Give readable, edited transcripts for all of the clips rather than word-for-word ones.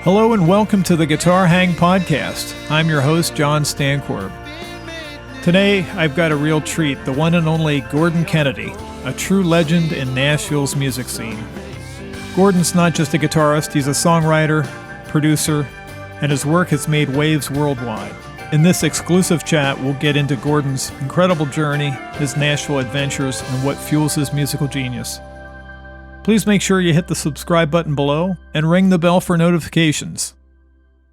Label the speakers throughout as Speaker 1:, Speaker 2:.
Speaker 1: Hello and welcome to the Guitar Hang Podcast. I'm your host, John Stancorb. Today, I've got a real treat, the one and only Gordon Kennedy, a true legend in Nashville's music scene. Gordon's not just a guitarist, he's a songwriter, producer, and his work has made waves worldwide. In this exclusive chat, we'll get into Gordon's incredible journey, his Nashville adventures, and what fuels his musical genius. Please make sure you hit the subscribe button below and ring the bell for notifications.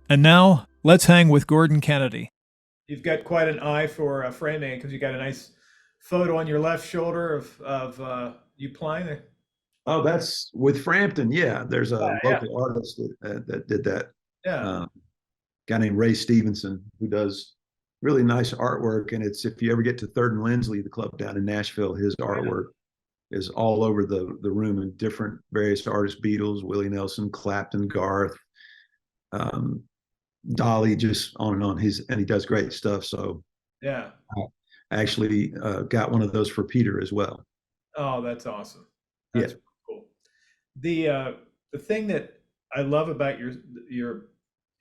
Speaker 1: And now, let's hang with Gordon Kennedy. You've got quite an eye for framing because you got a nice photo on your left shoulder of you playing.
Speaker 2: Oh, that's with Frampton. Yeah, there's a
Speaker 1: Yeah.
Speaker 2: local artist that did that.
Speaker 1: Yeah.
Speaker 2: Guy named Ray Stevenson who does really nice artwork. And it's if you ever get to Third and Lindsley, the club down in Nashville, his artwork is all over the room and different various artists: Beatles, Willie Nelson, Clapton, Garth, Dolly, just on and on. And he does great stuff. So
Speaker 1: Yeah.
Speaker 2: I actually got one of those for Peter as well.
Speaker 1: Oh, that's awesome. That's cool. The thing that I love about your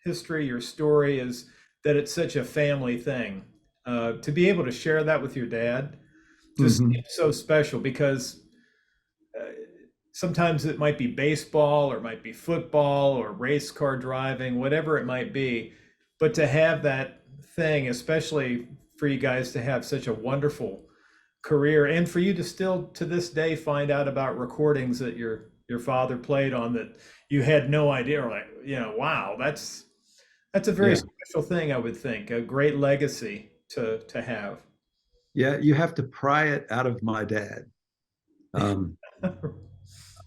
Speaker 1: history, your story, is that it's such a family thing. To be able to share that with your dad just seems so special because sometimes it might be baseball or it might be football or race car driving, whatever it might be. But to have that thing, especially for you guys to have such a wonderful career and for you to still to this day find out about recordings that your father played on that you had no idea, or like, wow, that's a very special thing, I would think, a great legacy to have.
Speaker 2: Yeah, you have to pry it out of my dad.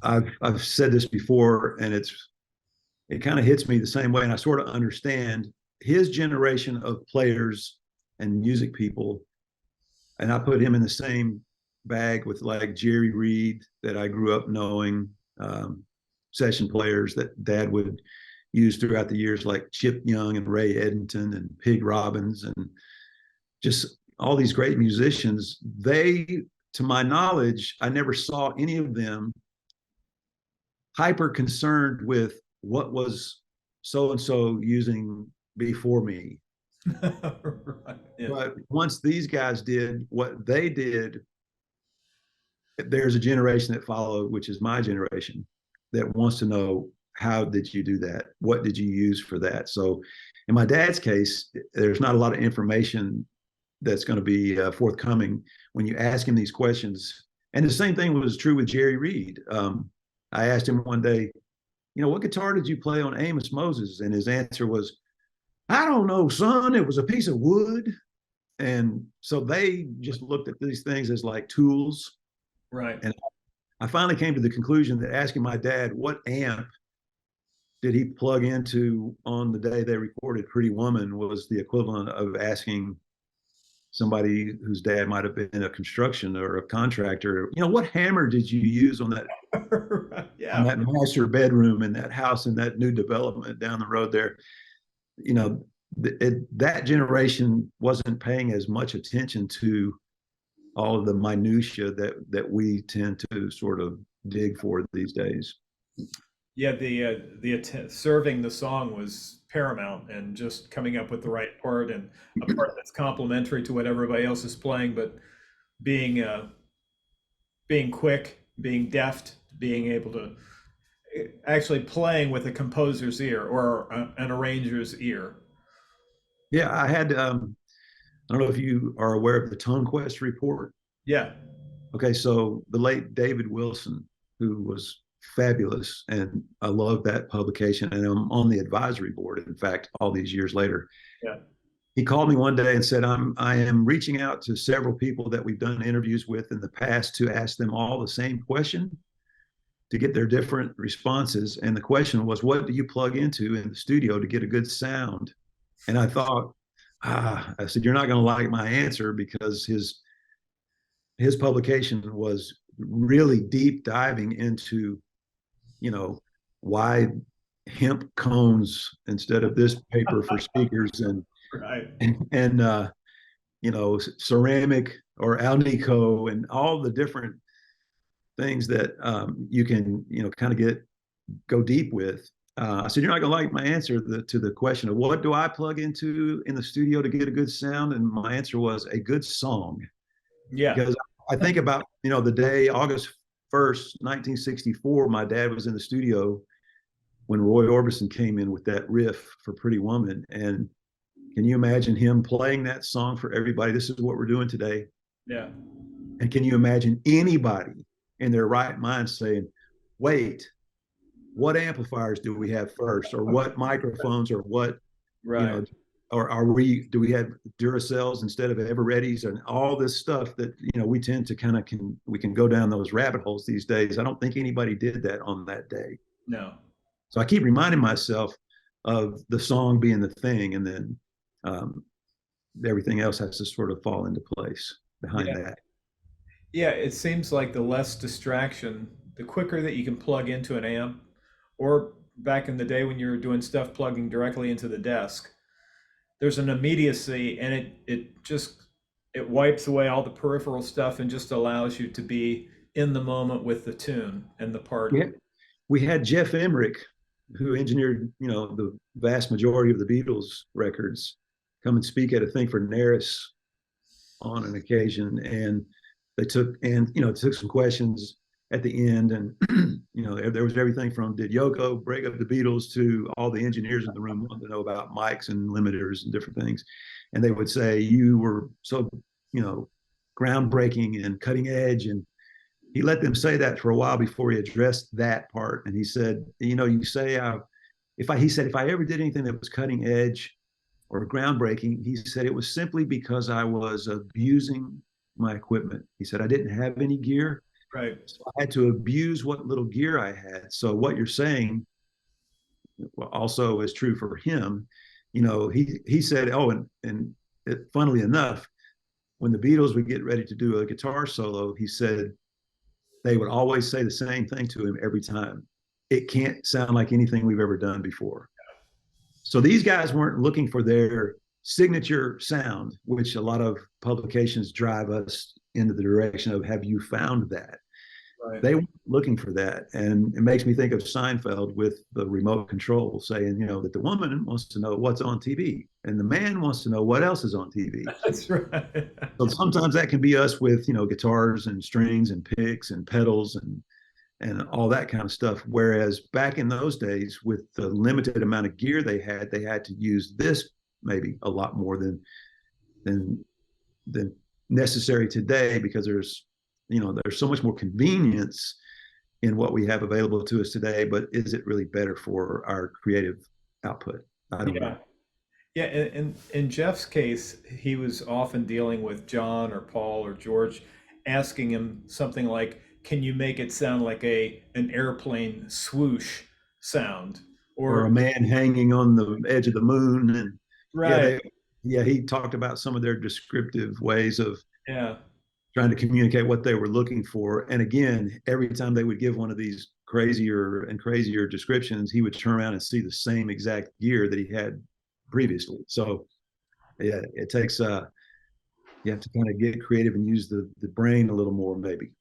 Speaker 2: I've said this before, and it kind of hits me the same way, and I sort of understand his generation of players and music people, and I put him in the same bag with like Jerry Reed that I grew up knowing, session players that Dad would use throughout the years, like Chip Young and Ray Eddington and Pig Robbins, and just all these great musicians. They, to my knowledge, I never saw any of them hyper concerned with what was so and so using before me.
Speaker 1: Right. Yeah.
Speaker 2: But once these guys did what they did, there's a generation that followed, which is my generation, that wants to know, how did you do that? What did you use for that? So in my dad's case, there's not a lot of information that's going to be forthcoming when you ask him these questions. And the same thing was true with Jerry Reed. I asked him one day, what guitar did you play on Amos Moses? And his answer was, I don't know, son. It was a piece of wood. And so they just looked at these things as like tools.
Speaker 1: Right.
Speaker 2: And I finally came to the conclusion that asking my dad what amp did he plug into on the day they recorded Pretty Woman was the equivalent of asking somebody whose dad might have been a construction or a contractor, what hammer did you use on that, on that master bedroom in that house in that new development down the road there? That generation wasn't paying as much attention to all of the minutia that we tend to sort of dig for these days.
Speaker 1: Yeah, the serving the song was paramount, and just coming up with the right part and a part that's complementary to what everybody else is playing, but being quick, being deft, being able to actually playing with a composer's ear or an arranger's ear.
Speaker 2: Yeah, I don't know if you are aware of the Tone Quest report.
Speaker 1: Yeah.
Speaker 2: Okay, so the late David Wilson, who was fabulous, and I love that publication, and I'm on the advisory board, in fact, all these years later.
Speaker 1: Yeah.
Speaker 2: He called me one day and said, I am reaching out to several people that we've done interviews with in the past to ask them all the same question to get their different responses. And the question was, what do you plug into in the studio to get a good sound? And I thought, I said, you're not going to like my answer, because his publication was really deep diving into, why hemp cones instead of this paper for speakers, and
Speaker 1: Right.
Speaker 2: and ceramic or Alnico, and all the different things that you can kind of go deep with. I said, you're not going to like my answer to the question of what do I plug into in the studio to get a good sound? And my answer was a good song.
Speaker 1: Yeah.
Speaker 2: Because I think about, the day August 1st, 1964, my dad was in the studio when Roy Orbison came in with that riff for Pretty Woman. And can you imagine him playing that song for everybody? This is what we're doing today.
Speaker 1: Yeah.
Speaker 2: And can you imagine anybody in their right mind saying, wait, what amplifiers do we have first, or what microphones, or what, you
Speaker 1: Right.
Speaker 2: know, or do we have Duracells instead of Evereadys, and all this stuff that, we tend to we can go down those rabbit holes these days. I don't think anybody did that on that day.
Speaker 1: No.
Speaker 2: So I keep reminding myself of the song being the thing, and then um, everything else has to sort of fall into place behind
Speaker 1: Yeah.
Speaker 2: that.
Speaker 1: Yeah, it seems like the less distraction, the quicker that you can plug into an amp, or back in the day when you were doing stuff plugging directly into the desk, there's an immediacy, and it wipes away all the peripheral stuff and just allows you to be in the moment with the tune and the part.
Speaker 2: Yeah, we had Jeff Emmerich, who engineered, the vast majority of the Beatles records, come and speak at a thing for Naris on an occasion, and took some questions at the end, and there was everything from did Yoko break up the Beatles to all the engineers in the room wanted to know about mics and limiters and different things, and they would say you were so groundbreaking and cutting edge, and he let them say that for a while before he addressed that part, and he said, you say if I ever did anything that was cutting edge or groundbreaking, he said it was simply because I was abusing my equipment. He said I didn't have any gear,
Speaker 1: Right.
Speaker 2: so I had to abuse what little gear I had. So what you're saying also is true for him. He said, oh, and funnily enough, when the Beatles would get ready to do a guitar solo, he said they would always say the same thing to him every time. It can't sound like anything we've ever done before. So these guys weren't looking for their signature sound, which a lot of publications drive us into the direction of, have you found that?
Speaker 1: Right.
Speaker 2: They weren't looking for that. And it makes me think of Seinfeld with the remote control saying, that the woman wants to know what's on TV and the man wants to know what else is on TV.
Speaker 1: That's right.
Speaker 2: So sometimes that can be us with, guitars and strings and picks and pedals and all that kind of stuff. Whereas back in those days, with the limited amount of gear they had to use this maybe a lot more than than necessary today, because there's so much more convenience in what we have available to us today. But is it really better for our creative output? I don't
Speaker 1: Yeah.
Speaker 2: know.
Speaker 1: Yeah, in Jeff's case, he was often dealing with John or Paul or George, asking him something like, "Can you make it sound like an airplane swoosh sound?"
Speaker 2: Or a
Speaker 1: Or
Speaker 2: man hanging on the edge of the moon, and yeah,
Speaker 1: right,
Speaker 2: he talked about some of their descriptive ways of
Speaker 1: yeah,
Speaker 2: trying to communicate what they were looking for. And again, every time they would give one of these crazier and crazier descriptions, he would turn around and see the same exact gear that he had previously. So yeah, it takes you have to kind of get creative and use the brain a little more, maybe.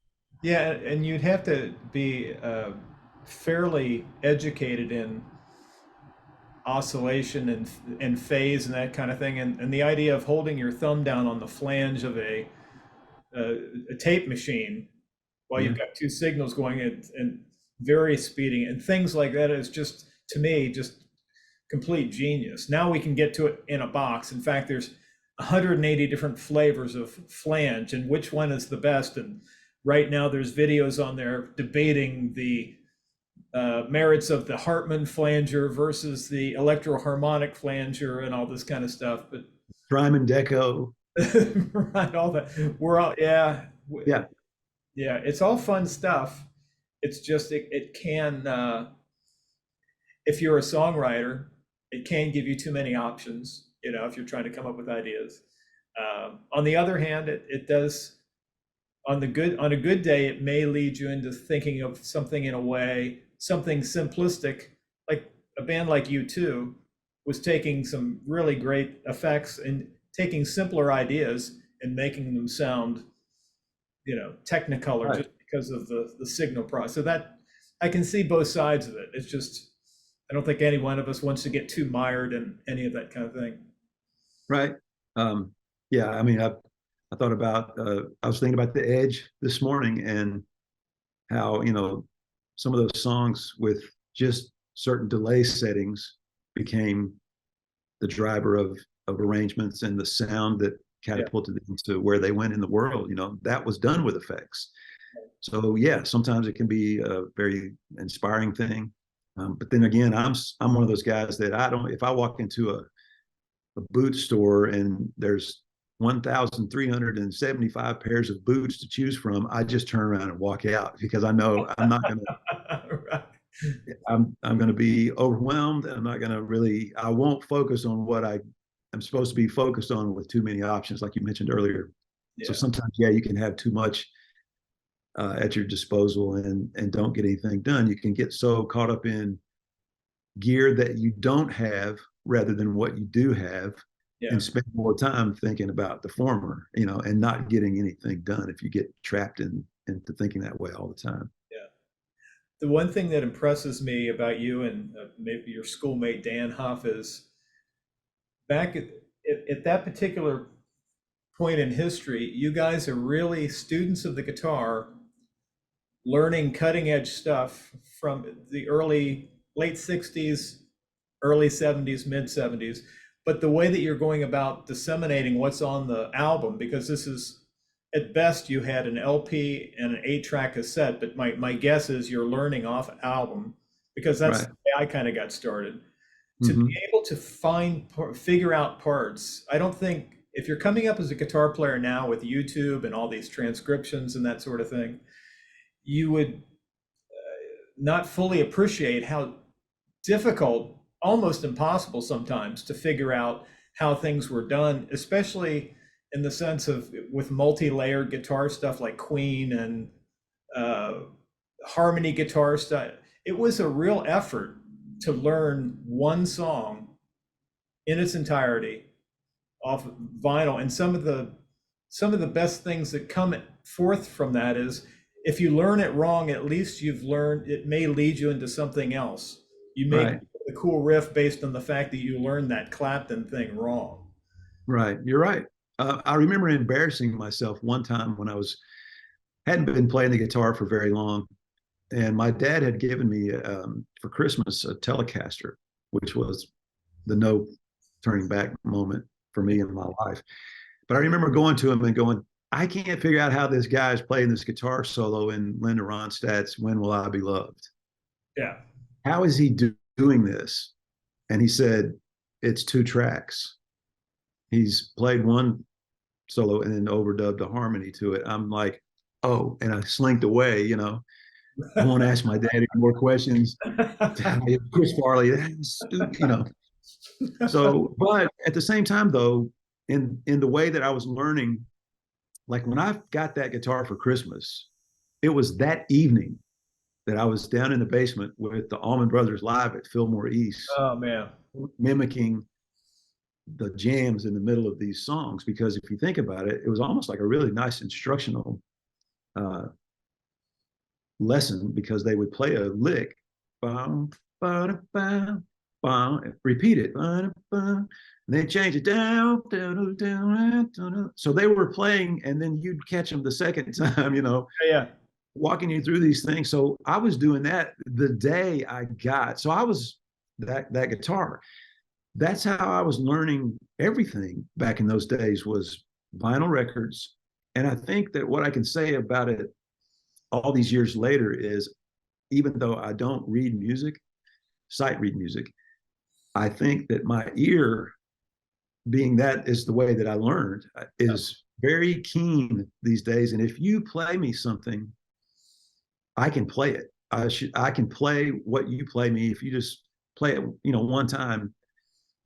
Speaker 1: yeah, and you'd have to be fairly educated in oscillation and phase and that kind of thing, and the idea of holding your thumb down on the flange of a tape machine while
Speaker 2: Yeah.
Speaker 1: you've got two signals going in and very speeding and things like that is just, to me, just complete genius. Now we can get to it in a box. In fact, there's 180 different flavors of flange and which one is the best. And right now there's videos on there debating the merits of the Hartman flanger versus the electroharmonic flanger and all this kind of stuff. But
Speaker 2: Ryman Deco.
Speaker 1: right, all that we're all, yeah,
Speaker 2: Yeah.
Speaker 1: yeah, it's all fun stuff. It's just it can if you're a songwriter, it can give you too many options, if you're trying to come up with ideas. On the other hand, it does, on a good day, it may lead you into thinking of something in a way, something simplistic, like a band like U2 was taking some really great effects and taking simpler ideas and making them sound, technicolor
Speaker 2: Right.
Speaker 1: just because of the signal process. So that I can see both sides of it. It's just I don't think any one of us wants to get too mired in any of that kind of thing.
Speaker 2: Right. Um, yeah, I mean, I thought about, I was thinking about The Edge this morning and how, some of those songs with just certain delay settings became the driver of arrangements and the sound that
Speaker 1: Yeah.
Speaker 2: catapulted them to where they went in the world. That was done with effects. So yeah, sometimes it can be a very inspiring thing. But then again, I'm one of those guys that I don't. If I walk into a boot store and there's 1,375 pairs of boots to choose from, I just turn around and walk out because I know I'm not going to.
Speaker 1: Right.
Speaker 2: I'm going to be overwhelmed. I'm not going to really. I won't focus on what I'm supposed to be focused on with too many options, like you mentioned earlier. So
Speaker 1: Yeah.
Speaker 2: sometimes, yeah, you can have too much at your disposal and don't get anything done. You can get so caught up in gear that you don't have rather than what you do have,
Speaker 1: Yeah.
Speaker 2: and spend more time thinking about the former, and not getting anything done if you get trapped into thinking that way all the time.
Speaker 1: Yeah. The one thing that impresses me about you and maybe your schoolmate Dan Huff is back at that particular point in history, you guys are really students of the guitar, learning cutting edge stuff from the late 60s, early 70s, mid 70s. But the way that you're going about disseminating what's on the album, because this is at best you had an LP and an 8-track cassette, but my guess is you're learning off album because that's
Speaker 2: Right.
Speaker 1: the way I kind of got started. To be
Speaker 2: Mm-hmm.
Speaker 1: able to figure out parts, I don't think if you're coming up as a guitar player now with YouTube and all these transcriptions and that sort of thing, you would not fully appreciate how difficult, almost impossible sometimes to figure out how things were done, especially in the sense of with multi-layered guitar stuff like Queen and uh, harmony guitar stuff. It was a real effort to learn one song in its entirety off vinyl. And some of the best things that come forth from that is if you learn it wrong, at least you've learned it may lead you into something else. You may
Speaker 2: Right.
Speaker 1: be a cool riff based on the fact that you learned that Clapton thing wrong.
Speaker 2: Right. You're right. I remember embarrassing myself one time when I hadn't been playing the guitar for very long, and my dad had given me for Christmas a Telecaster, which was the no turning back moment for me in my life. But I remember going to him and going, I can't figure out how this guy is playing this guitar solo in Linda Ronstadt's "When Will I Be Loved."
Speaker 1: Yeah.
Speaker 2: How is he doing this? And he said, it's 2 tracks. He's played one solo and then overdubbed a harmony to it. I'm like, oh, and I slinked away, I won't ask my dad any more questions. Chris Farley, that's stupid. So, but at the same time, though, in the way that I was learning, like when I got that guitar for Christmas, it was that evening that I was down in the basement with the Allman Brothers live at Fillmore East,
Speaker 1: Oh man.
Speaker 2: mimicking the jams in the middle of these songs. Because if you think about it, it was almost like a really nice instructional uh, lesson because they would play a lick, bum, ba, bum, bum, repeat it, ba, bum, and they change it down, down, down, down. So they were playing, and then you'd catch them the second time,
Speaker 1: Yeah.
Speaker 2: walking you through these things. So I was doing that the day I got. So I was that guitar. That's how I was learning everything back in those days was vinyl records. And I think that what I can say about it all these years later is even though I don't read music, sight read music, I think that my ear, being that is the way that I learned, is very keen these days. And if you play me something, I can play it. I can play what you play me if you just play it, one time.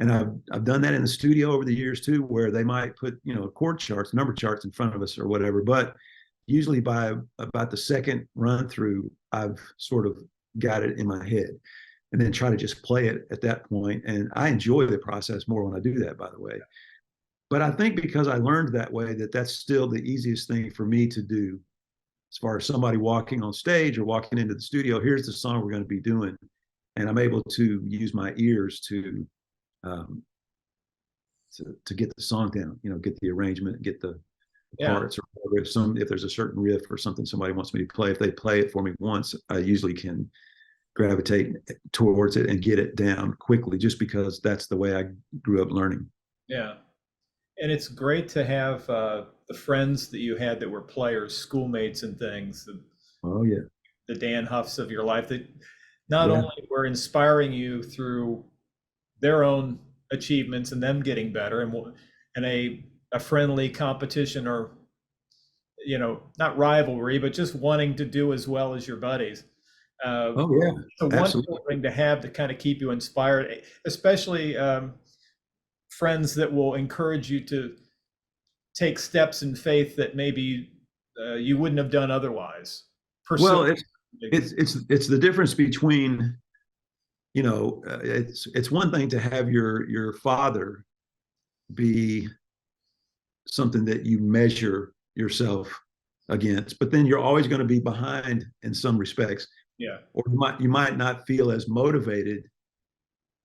Speaker 2: And I've done that in the studio over the years too, where they might put, chord charts, number charts in front of us or whatever. But usually by about the second run through, I've sort of got it in my head and then try to just play it at that point. And I enjoy the process more when I do that, by the way. But I think because I learned that way, that's still the easiest thing for me to do as far as somebody walking on stage or walking into the studio. Here's the song we're going to be doing. and I'm able to use my ears um, to get the song down, get the arrangement, get the
Speaker 1: Yeah.
Speaker 2: parts, or whatever. If there's a certain riff or something somebody wants me to play, if they play it for me once, I usually can gravitate towards it and get it down quickly, just because that's the way I grew up learning.
Speaker 1: Yeah. And it's great to have the friends that you had that were players, schoolmates and things,
Speaker 2: Oh yeah,
Speaker 1: the Dan Huffs of your life that not
Speaker 2: yeah.
Speaker 1: only were inspiring you through their own achievements and them getting better and a friendly competition or, not rivalry, but just wanting to do as well as your buddies.
Speaker 2: Oh yeah,
Speaker 1: It's a wonderful
Speaker 2: absolutely.
Speaker 1: thing to have to kind of keep you inspired, especially friends that will encourage you to take steps in faith that maybe you wouldn't have done otherwise.
Speaker 2: Well,
Speaker 1: Pursue.
Speaker 2: it's the difference between, it's one thing to have your father be something that you measure yourself against, but then you're always going to be behind in some respects,
Speaker 1: Yeah.
Speaker 2: or you might not feel as motivated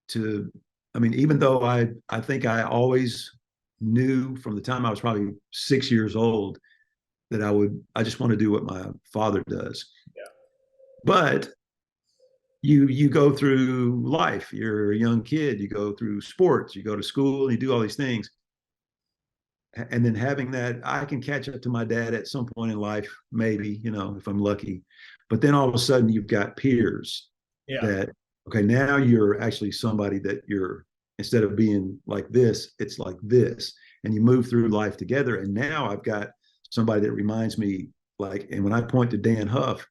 Speaker 2: to. I mean, even though I think I always knew from the time I was probably 6 years old that I just want to do what my father does.
Speaker 1: Yeah.
Speaker 2: But you go through life, you're a young kid, you go through sports, you go to school, you do all these things, and then having that, I can catch up to my dad at some point in life, maybe, if I'm lucky. But then all of a sudden you've got peers
Speaker 1: Yeah.
Speaker 2: that, okay, now you're actually somebody that instead of being like this, it's like this, and you move through life together. And now I've got somebody that reminds me, like, and when I point to Dan Huff,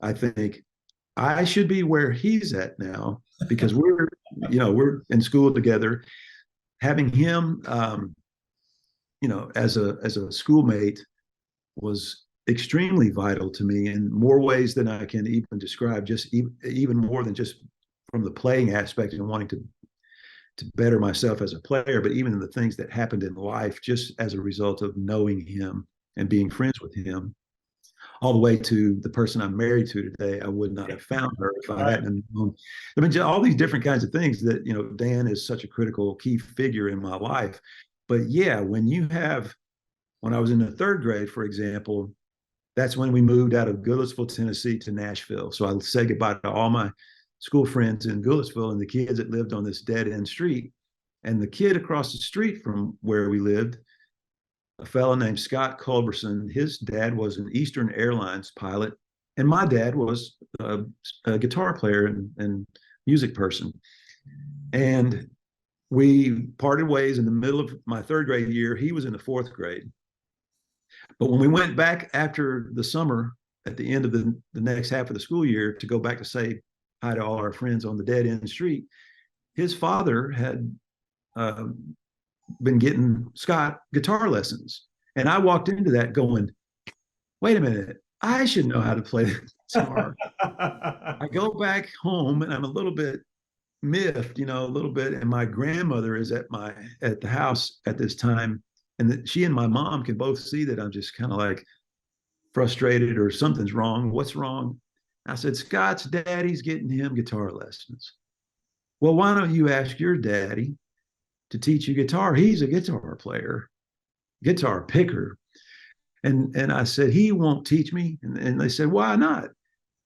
Speaker 2: I think I should be where he's at now, because we're in school together. Having him, as a schoolmate was extremely vital to me in more ways than I can even describe. Just even more than just from the playing aspect and wanting to better myself as a player, but even in the things that happened in life, just as a result of knowing him and being friends with him, all the way to the person I'm married to today. I would not have found her if I
Speaker 1: Right.
Speaker 2: hadn't known. I mean, all these different kinds of things that, Dan is such a critical key figure in my life. But yeah, when I was in the third grade, for example, that's when we moved out of Goodlettsville, Tennessee to Nashville. So I said goodbye to all my school friends in Goodlettsville and the kids that lived on this dead end street. And the kid across the street from where we lived, a fellow named Scott Culberson, his dad was an Eastern Airlines pilot, and my dad was a guitar player and music person. And we parted ways in the middle of my third grade year. He was in the fourth grade. But when we went back after the summer, at the end of the next half of the school year, to go back to say hi to all our friends on the dead end street, his father had uh, been getting Scott guitar lessons. And I walked into that going, wait a minute, I should know how to play the guitar. I go back home and I'm a little bit miffed, a little bit. And my grandmother is at the house at this time. And she and my mom can both see that I'm just kind of like frustrated or something's wrong. What's wrong? I said, Scott's daddy's getting him guitar lessons. Well, why don't you ask your daddy to teach you guitar? He's a guitar player, guitar picker. And I said, he won't teach me. And they said, why not?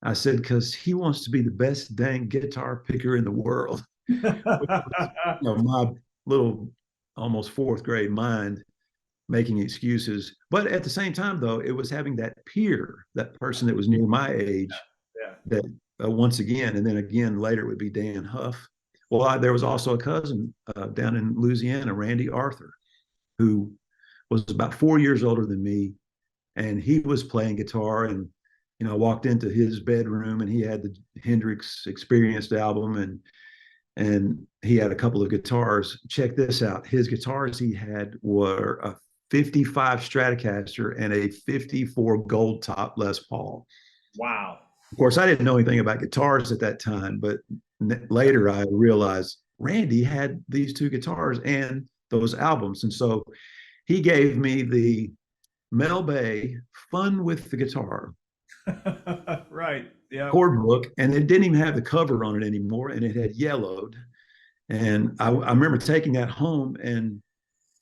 Speaker 2: I said, because he wants to be the best dang guitar picker in the world. Which was, my little almost fourth grade mind making excuses. But at the same time, though, it was having that peer, that person that was near my age,
Speaker 1: Yeah.
Speaker 2: that once again, and then again later it would be Dan Huff. Well, there was also a cousin down in Louisiana, Randy Arthur, who was about 4 years older than me, and he was playing guitar. And I walked into his bedroom, and he had the Hendrix Experienced album, and he had a couple of guitars. Check this out: his guitars he had were a 55 Stratocaster and a 54 Gold Top Les Paul.
Speaker 1: Wow.
Speaker 2: Of course, I didn't know anything about guitars at that time, but later I realized Randy had these two guitars and those albums. And so he gave me the Mel Bay Fun with the Guitar.
Speaker 1: Right. Yeah.
Speaker 2: chord book, and it didn't even have the cover on it anymore, and it had yellowed. And I remember taking that home, and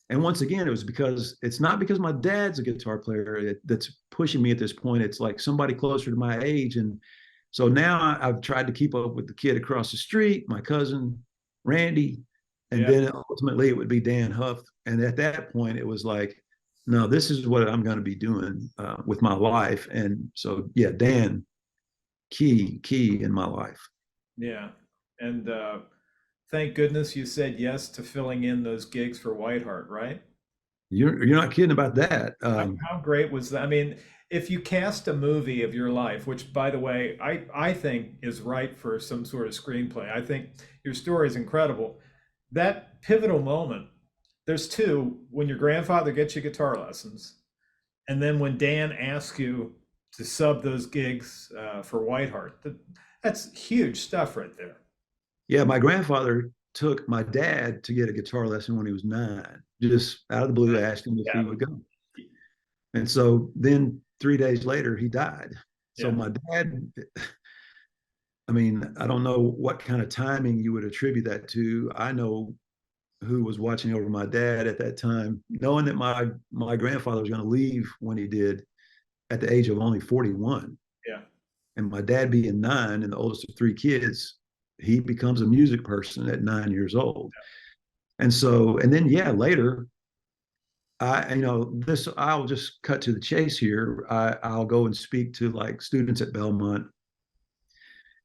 Speaker 2: once again, it was because it's not because my dad's a guitar player that's pushing me at this point. It's like somebody closer to my age. And so now I've tried to keep up with the kid across the street, my cousin, Randy. And
Speaker 1: Yeah.
Speaker 2: then ultimately it would be Dan Huff. And at that point, it was like, no, this is what I'm going to be doing with my life. And so, yeah, Dan, key in my life.
Speaker 1: Yeah. And thank goodness you said yes to filling in those gigs for Whiteheart, right?
Speaker 2: You're not kidding about that.
Speaker 1: How great was that? I mean, if you cast a movie of your life, which by the way, I think is ripe for some sort of screenplay. I think your story is incredible. That pivotal moment, there's two, when your grandfather gets you guitar lessons, and then when Dan asks you to sub those gigs for Whiteheart. That's huge stuff right there.
Speaker 2: Yeah, my grandfather took my dad to get a guitar lesson when he was 9. Just out of the blue, asked him if he
Speaker 1: Yeah.
Speaker 2: would go. And so then 3 days later, he died. So
Speaker 1: Yeah.
Speaker 2: my dad, I mean, I don't know what kind of timing you would attribute that to. I know who was watching over my dad at that time, knowing that my grandfather was going to leave when he did at the age of only 41.
Speaker 1: Yeah.
Speaker 2: And my dad being 9 and the oldest of 3 kids, he becomes a music person at 9 years old. And so, and then yeah, later, I'll just cut to the chase here. I'll go and speak to like students at Belmont,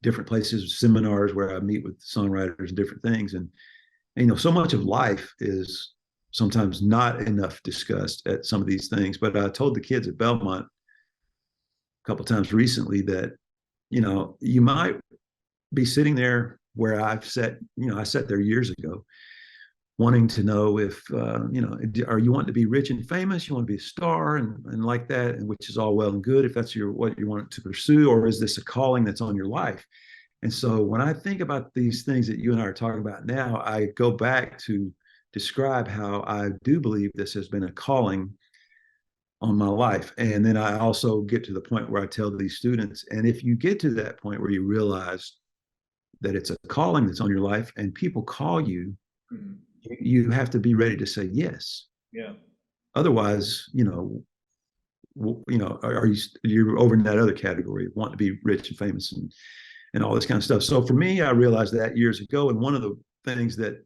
Speaker 2: different places, seminars where I meet with songwriters and different things. And so much of life is sometimes not enough discussed at some of these things. But I told the kids at Belmont a couple of times recently that, you might be sitting there where I've sat, I sat there years ago wanting to know if, are you wanting to be rich and famous? You want to be a star and like that, and which is all well and good if that's what you want to pursue, or is this a calling that's on your life? And so when I think about these things that you and I are talking about now, I go back to describe how I do believe this has been a calling on my life. And then I also get to the point where I tell these students, and if you get to that point where you realize that it's a calling that's on your life and people call you,
Speaker 1: Mhm.
Speaker 2: you have to be ready to say yes.
Speaker 1: Yeah.
Speaker 2: Otherwise, are you're over in that other category, want to be rich and famous and all this kind of stuff. So for me, I realized that years ago. And one of the things that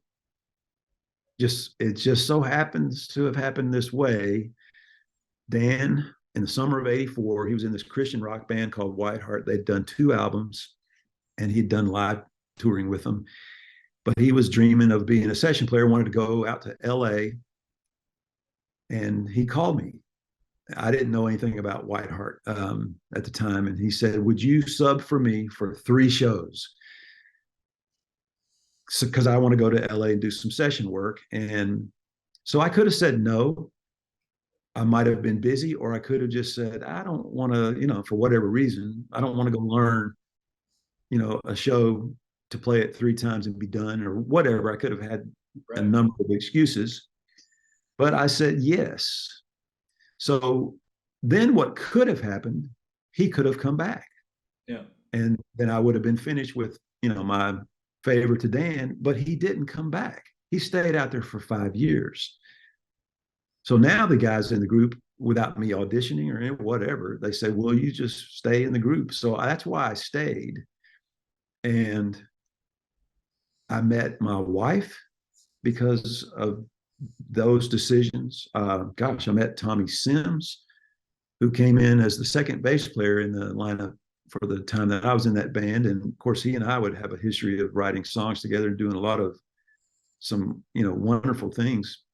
Speaker 2: it just so happens to have happened this way, Dan, in the summer of '84, he was in this Christian rock band called Whiteheart. They'd done 2 albums and he'd done live touring with them. But he was dreaming of being a session player, wanted to go out to LA. And he called me. I didn't know anything about Whiteheart at the time. And he said, would you sub for me for 3 shows? Because I want to go to LA and do some session work. And so I could have said no. I might have been busy, or I could have just said, I don't want to, for whatever reason, I don't want to go learn, a show to play it 3 times and be done, or whatever. I could have had a number of excuses, but I said yes. So then what could have happened, he could have come back.
Speaker 1: Yeah.
Speaker 2: And then I would have been finished with, my favor to Dan, but he didn't come back. He stayed out there for 5 years. So now the guys in the group, without me auditioning or whatever, they say, well, you just stay in the group. So that's why I stayed. And I met my wife because of those decisions. I met Tommy Sims, who came in as the second bass player in the lineup for the time that I was in that band. And of course, he and I would have a history of writing songs together and doing a lot of some, wonderful things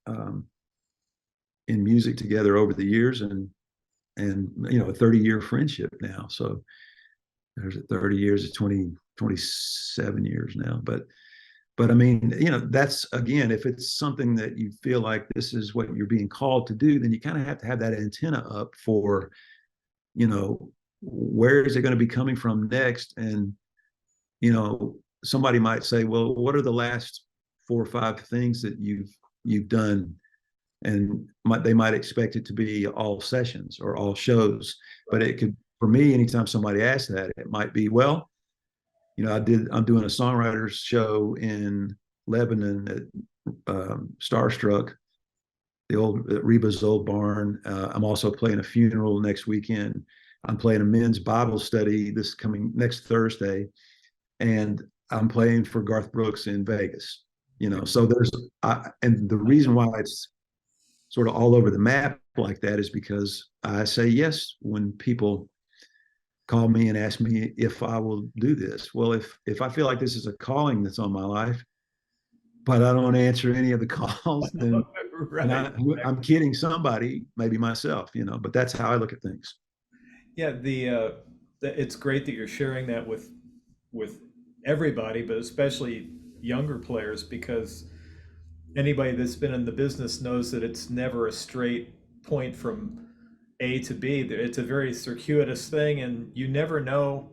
Speaker 2: in music together over the years, and a 30-year friendship now. So there's 30 years, it's 27 years now. But I mean, that's, again, if it's something that you feel like this is what you're being called to do, then you kind of have to have that antenna up for, where is it going to be coming from next? And, somebody might say, well, what are the last 4 or 5 things that you've done? And they might expect it to be all sessions or all shows, but it could for me, anytime somebody asks that, it might be, well, I'm doing a songwriters show in Lebanon at Starstruck, the old Reba's old barn. I'm also playing a funeral next weekend. I'm playing a men's Bible study this coming next Thursday, and I'm playing for Garth Brooks in Vegas. So and the reason why it's sort of all over the map like that is because I say yes when people call me and ask me if I will do this. Well, if I feel like this is a calling that's on my life, but I don't answer any of the calls, then
Speaker 1: Right.
Speaker 2: and I'm kidding somebody, maybe myself, but that's how I look at things.
Speaker 1: Yeah, it's great that you're sharing that with everybody, but especially younger players, because anybody that's been in the business knows that it's never a straight point from A to B. It's a very circuitous thing, and you never know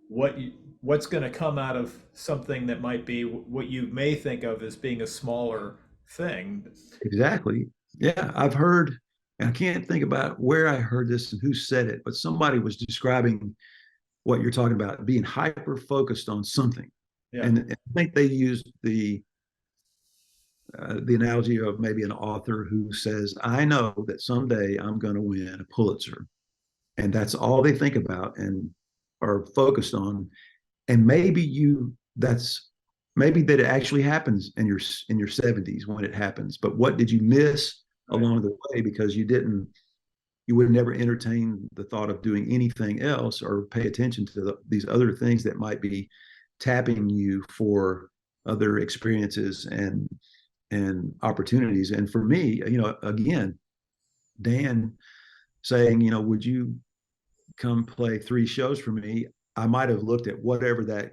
Speaker 1: what what's going to come out of something that might be what you may think of as being a smaller thing.
Speaker 2: Exactly. Yeah, I've heard, and I can't think about where I heard this and who said it, but somebody was describing what you're talking about, being hyper focused on something.
Speaker 1: Yeah.
Speaker 2: And I think they used the analogy of maybe an author who says, I know that someday I'm going to win a Pulitzer. And that's all they think about and are focused on. And maybe that it actually happens in your 70s when it happens. But what did you miss along the way because you would never entertain the thought of doing anything else or pay attention to these other things that might be tapping you for other experiences and opportunities. And for me, again, Dan saying, would you come play 3 shows for me? I might have looked at whatever that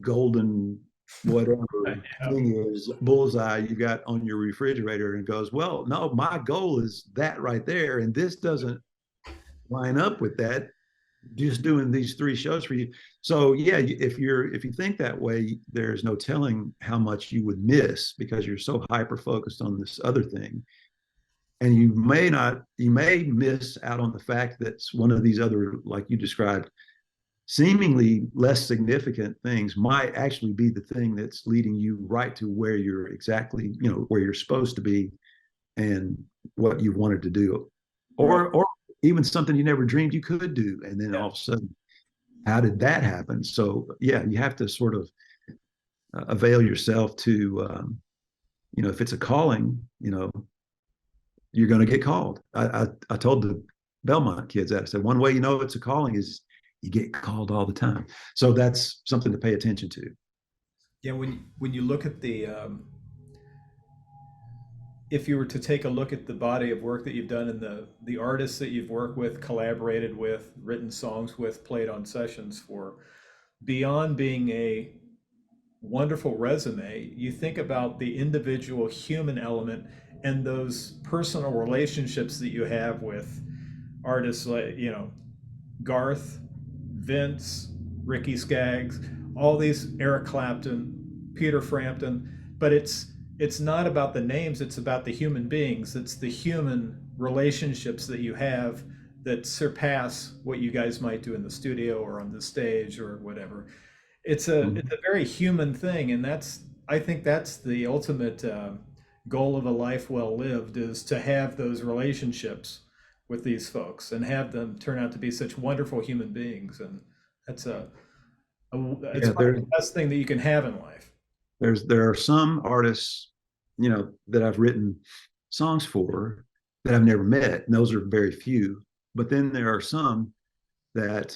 Speaker 2: golden whatever thing is, bullseye you got on your refrigerator, and goes, well, no, my goal is that right there, and this doesn't line up with that. Just doing these 3 shows for you. So yeah, if you think that way, there's no telling how much you would miss because you're so hyper focused on this other thing. And you may miss out on the fact that one of these other, like you described, seemingly less significant things might actually be the thing that's leading you right to where you're exactly, where you're supposed to be and what you wanted to do. Or even something you never dreamed you could do. And then all of a sudden, how did that happen? So yeah, you have to sort of avail yourself to, if it's a calling, you're going to get called. I told the Belmont kids that. I said, one way you know it's a calling is you get called all the time. So that's something to pay attention to.
Speaker 1: Yeah, when you look at if you were to take a look at the body of work that you've done and the artists that you've worked with, collaborated with, written songs with, played on sessions for, beyond being a wonderful resume, you think about the individual human element and those personal relationships that you have with artists like, Garth, Vince, Ricky Skaggs, all these, Eric Clapton, Peter Frampton, but it's not about the names, it's about the human beings. It's the human relationships that you have that surpass what you guys might do in the studio or on the stage or whatever. It's a very human thing, and I think that's the ultimate goal of a life well lived, is to have those relationships with these folks and have them turn out to be such wonderful human beings. And that's it's probably the best thing that you can have in life.
Speaker 2: There are some artists, that I've written songs for that I've never met, and those are very few. But then there are some that,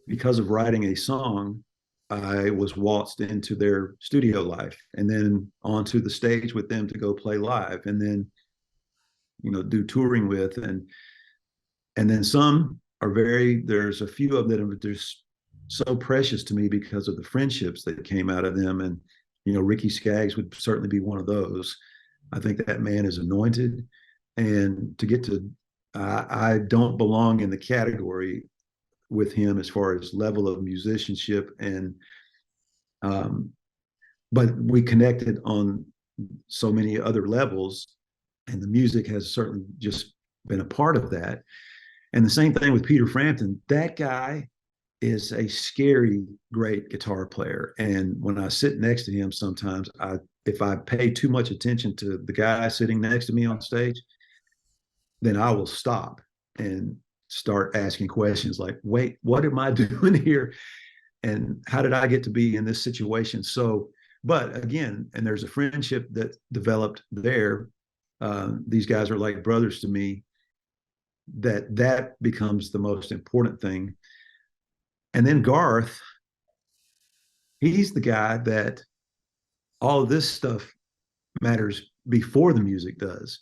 Speaker 2: because of writing a song, I was waltzed into their studio life and then onto the stage with them to go play live, and then do touring with, and then some are there's a few of them that are just so precious to me because of the friendships that came out of them. And Ricky Skaggs would certainly be one of those. I think that man is anointed, and to get to I don't belong in the category with him as far as level of musicianship, and but we connected on so many other levels, and the music has certainly just been a part of that. And the same thing with Peter Frampton. That guy is a scary, great guitar player. And when I sit next to him, sometimes if I pay too much attention to the guy sitting next to me on stage, then I will stop and start asking questions like, wait, what am I doing here? And how did I get to be in this situation? So, but again, and there's a friendship that developed there. These guys are like brothers to me. That becomes the most important thing. And then Garth, he's the guy that all of this stuff matters before the music does.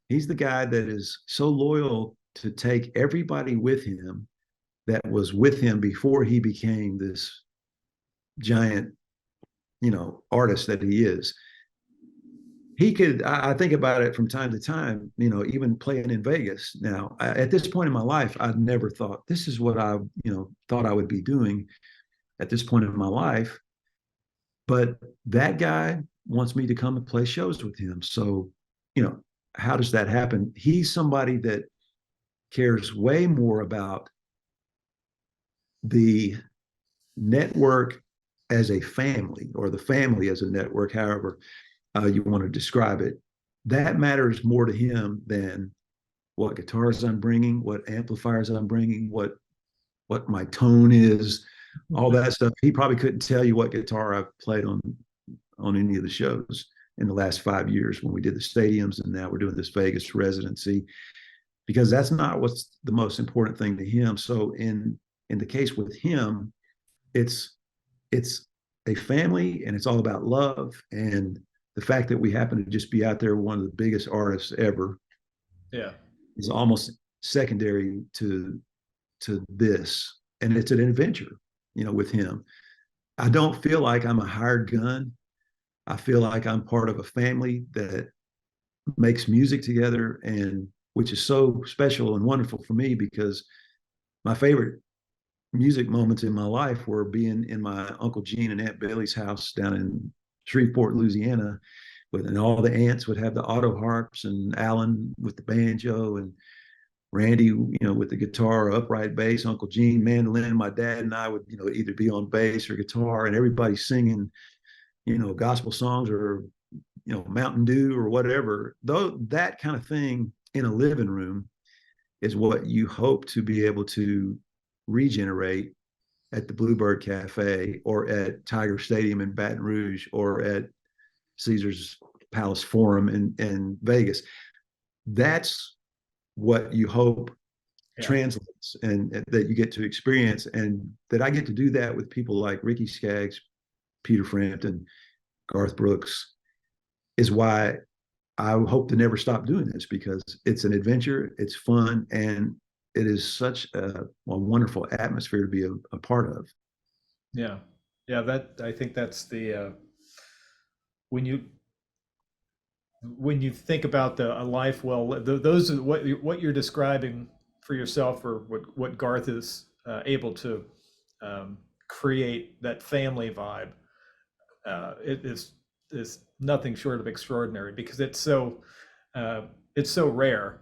Speaker 2: He's the guy that is so loyal to take everybody with him that was with him before he became this giant, artist that he is. He could, I think about it from time to time, even playing in Vegas. Now, at this point in my life, I'd never thought this is what I, thought I would be doing at this point in my life. But that guy wants me to come and play shows with him. So, how does that happen? He's somebody that cares way more about the network as a family, or the family as a network, however you want to describe it. That matters more to him than what guitars I'm bringing, what amplifiers I'm bringing, what my tone is, all that stuff. He probably couldn't tell you what guitar I've played on any of the shows in the last 5 years when we did the stadiums, and now we're doing this Vegas residency, because that's not what's the most important thing to him. So in the case with him, it's a family, and it's all about love, and the fact that we happen to just be out there one of the biggest artists ever, is almost secondary to this. And it's an adventure, with him. I don't feel like I'm a hired gun. I feel like I'm part of a family that makes music together, and which is so special and wonderful for me, because my favorite music moments in my life were being in my Uncle Gene and Aunt Billy's house down in Shreveport, Louisiana, and all the aunts would have the auto harps, and Alan with the banjo, and Randy, with the guitar or upright bass, Uncle Gene mandolin. My dad and I would, either be on bass or guitar, and everybody singing, gospel songs, or Mountain Dew or whatever. Though that kind of thing in a living room is what you hope to be able to regenerate at the Bluebird Cafe, or at Tiger Stadium in Baton Rouge, or at Caesar's Palace Forum in Vegas. That's what you hope translates, and that you get to experience, and that I get to do that with people like Ricky Skaggs, Peter Frampton, Garth Brooks, is why I hope to never stop doing this, because it's an adventure, it's fun, and it is such a wonderful atmosphere to be a part of.
Speaker 1: Yeah. I think that's the when you think about a life those are what you're describing for yourself, or what Garth is able to create, that family vibe. It is nothing short of extraordinary, because it's so rare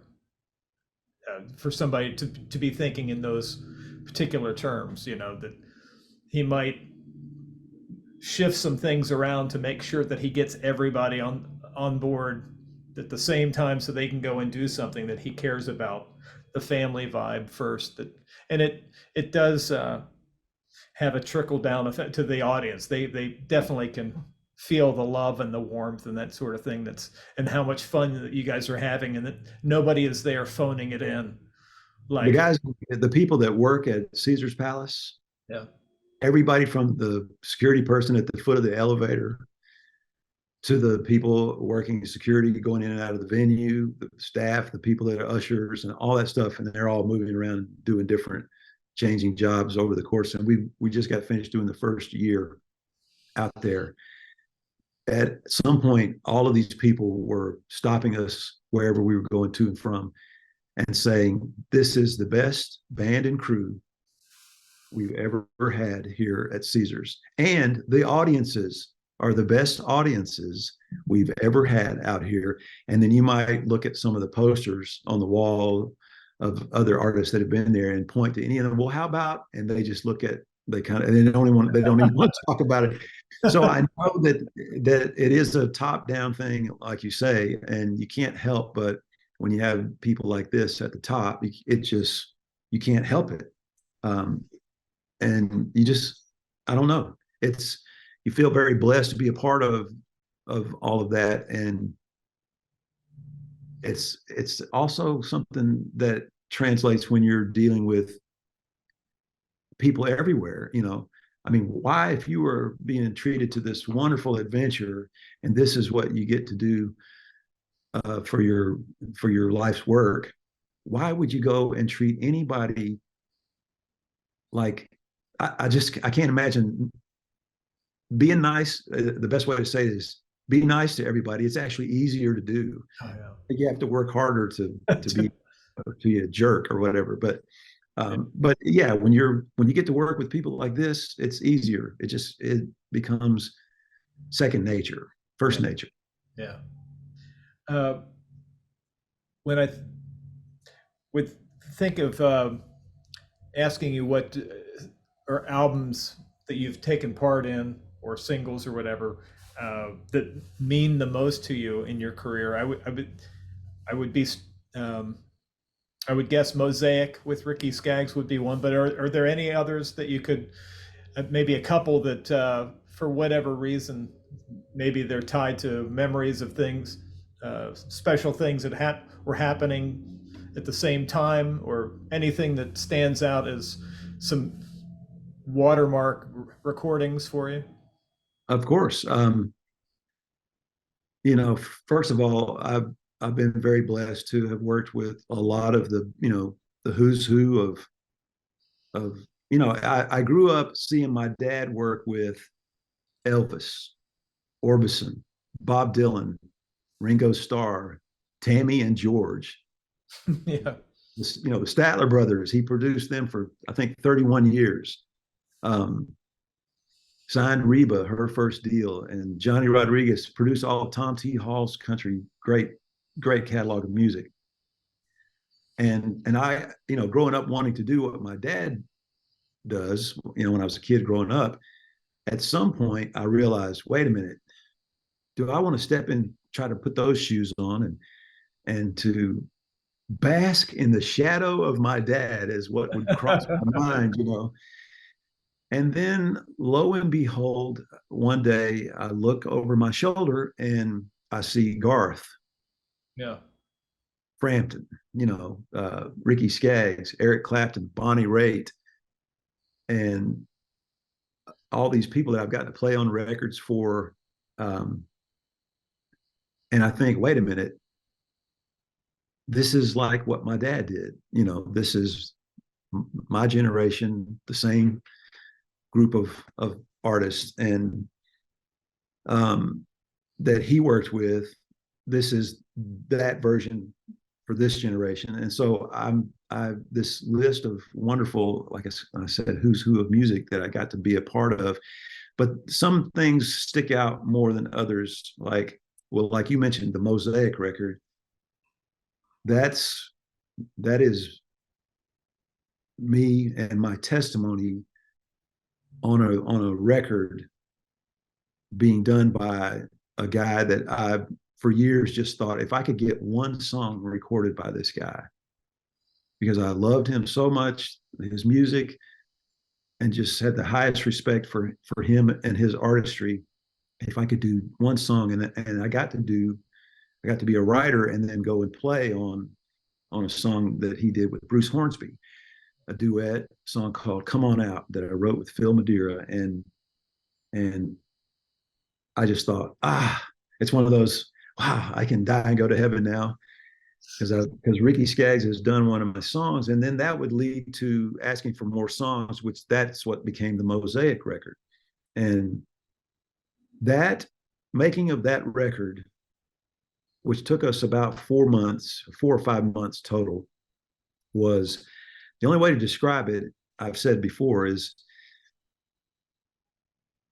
Speaker 1: for somebody to be thinking in those particular terms. That he might shift some things around to make sure that he gets everybody on board at the same time, so they can go and do something, that he cares about the family vibe first. And it does have a trickle down effect to the audience. They definitely can feel the love and the warmth and that sort of thing, and how much fun that you guys are having, and that nobody is there phoning it in. Like
Speaker 2: The people that work at Caesar's Palace,
Speaker 1: yeah,
Speaker 2: everybody from the security person at the foot of the elevator to the people working security, going in and out of the venue, the staff, the people that are ushers, and all that stuff, and they're all moving around doing different, changing jobs over the course. And we just got finished doing the first year out there. At some point, all of these people were stopping us wherever we were going to and from, and saying, "This is the best band and crew we've ever had here at Caesars, and the audiences are the best audiences we've ever had out here." And then you might look at some of the posters on the wall of other artists that have been there and point to any of them. Well, how about? And they just look at they kind of and they don't even want to talk about it. So I know that it is a top down thing, like you say, and you can't help but when you have people like this at the top, it just you can't help it. Um, and you just I don't know. It's you feel very blessed to be a part of all of that, and it's also something that translates when you're dealing with people everywhere. I mean, why, if you were being treated to this wonderful adventure and this is what you get to do for your life's work, why would you go and treat anybody like I can't imagine being nice. The best way to say it is be nice to everybody. It's actually easier to do.
Speaker 1: Oh, yeah.
Speaker 2: You have to work harder to be a jerk or whatever. But yeah, when you get to work with people like this, it's easier. It becomes second nature, first nature.
Speaker 1: Yeah. When I would think of asking you what or albums that you've taken part in or singles or whatever that mean the most to you in your career, I would be I would guess Mosaic with Ricky Skaggs would be one, but are there any others that you could maybe a couple that for whatever reason maybe they're tied to memories of things, special things that were happening at the same time, or anything that stands out as some watermark recordings for you?
Speaker 2: Of course. First of all, I've been very blessed to have worked with a lot of the who's who of I grew up seeing my dad work with Elvis, Orbison, Bob Dylan, Ringo Starr, Tammy and George.
Speaker 1: Yeah.
Speaker 2: The Statler brothers. He produced them for I think 31 years. Signed Reba, her first deal, and Johnny Rodriguez produced all of Tom T. Hall's country, great catalog of music. And I, growing up wanting to do what my dad does, when I was a kid growing up, at some point I realized, wait a minute, do I want to step in, try to put those shoes on and to bask in the shadow of my dad is what would cross my mind. And then lo and behold, one day I look over my shoulder and I see Garth.
Speaker 1: Yeah.
Speaker 2: Frampton, Ricky Skaggs, Eric Clapton, Bonnie Raitt, and all these people that I've got to play on records for. And I think, wait a minute, this is like what my dad did. This is my generation, the same group of artists, and that he worked with. This is that version for this generation. And so I this list of wonderful, like I said, who's who of music that I got to be a part of. But some things stick out more than others. Like you mentioned, the Mosaic record. That is me and my testimony on a record being done by a guy that I for years just thought, if I could get one song recorded by this guy, because I loved him so much, his music, and just had the highest respect for him and his artistry. If I could do one song, and I got to be a writer and then go and play on a song that he did with Bruce Hornsby, a duet song called "Come On Out" that I wrote with Phil Madeira, and I just thought, it's one of those, wow, I can die and go to heaven now, because Ricky Skaggs has done one of my songs, and then that would lead to asking for more songs, which that's what became the Mosaic record. And that making of that record, which took us about 4 or 5 months total, was the only way to describe it, I've said before, is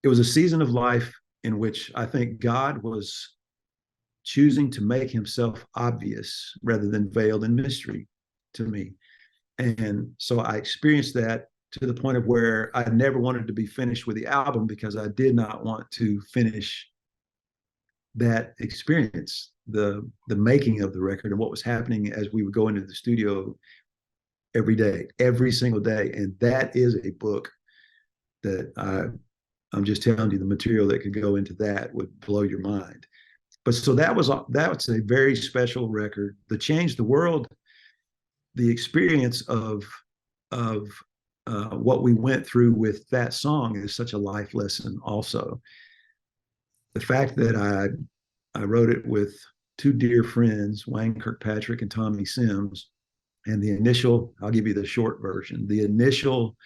Speaker 2: it was a season of life in which I think God was choosing to make himself obvious rather than veiled in mystery to me. And so I experienced that to the point of where I never wanted to be finished with the album because I did not want to finish that experience, the making of the record and what was happening as we would go into the studio every day, every single day. And that is a book that I'm just telling you, the material that could go into that would blow your mind. But so that was a very special record that changed the world. The experience of what we went through with that song is such a life lesson. Also, the fact that I wrote it with two dear friends, Wayne Kirkpatrick and Tommy Sims, and the initial, I'll give you the short version. The initial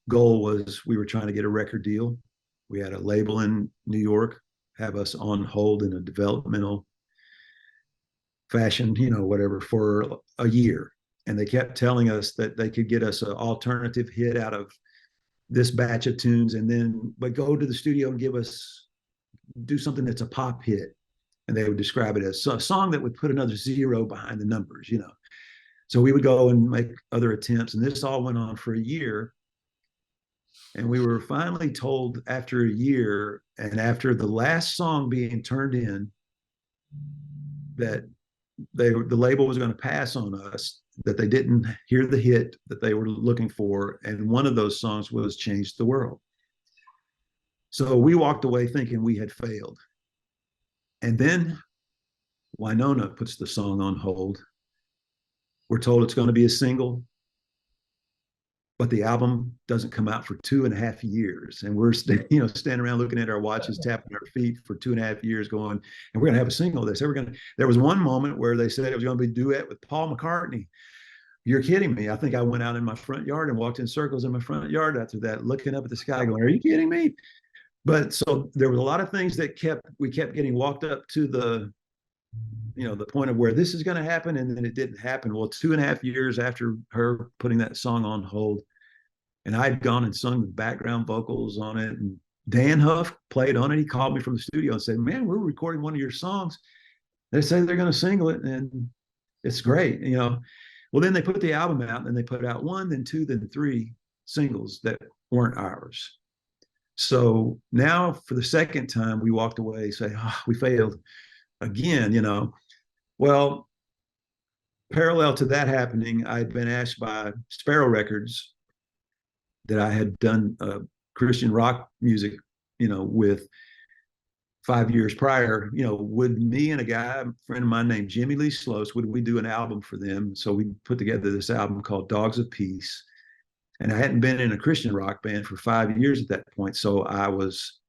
Speaker 2: goal was we were trying to get a record deal. We had a label in New York have us on hold in a developmental fashion, whatever, for a year. And they kept telling us that they could get us an alternative hit out of this batch of tunes, and then but go to the studio and do something that's a pop hit. And they would describe it as a song that would put another zero behind the numbers. So we would go and make other attempts. And this all went on for a year. And we were finally told after a year and after the last song being turned in that the label was going to pass on us, that they didn't hear the hit that they were looking for. And one of those songs was Change the World. So we walked away thinking we had failed. And then Wynonna puts the song on hold. We're told it's going to be a single, but the album doesn't come out for 2.5 years. And we're standing around looking at our watches, tapping our feet for 2.5 years going, and we're going to have a single. They said there was one moment where they said it was going to be a duet with Paul McCartney. You're kidding me. I think I went out in my front yard and walked in circles in my front yard after that, looking up at the sky going, are you kidding me? But so there was a lot of things that we kept getting walked up to the point of where this is going to happen. And then it didn't happen. Well, 2.5 years after her putting that song on hold, and I'd gone and sung the background vocals on it, and Dan Huff played on it. He called me from the studio and said, man, we're recording one of your songs. They say they're going to single it, and it's great. Well, then they put the album out, and then they put out 1, then 2, then 3 singles that weren't ours. So now for the second time, we walked away and say, we failed again. Well, parallel to that happening, I'd been asked by Sparrow Records that I had done Christian rock music, with 5 years prior, would me and a friend of mine named Jimmy Lee Sloas, would we do an album for them? So we put together this album called Dogs of Peace. And I hadn't been in a Christian rock band for 5 years at that point. So I was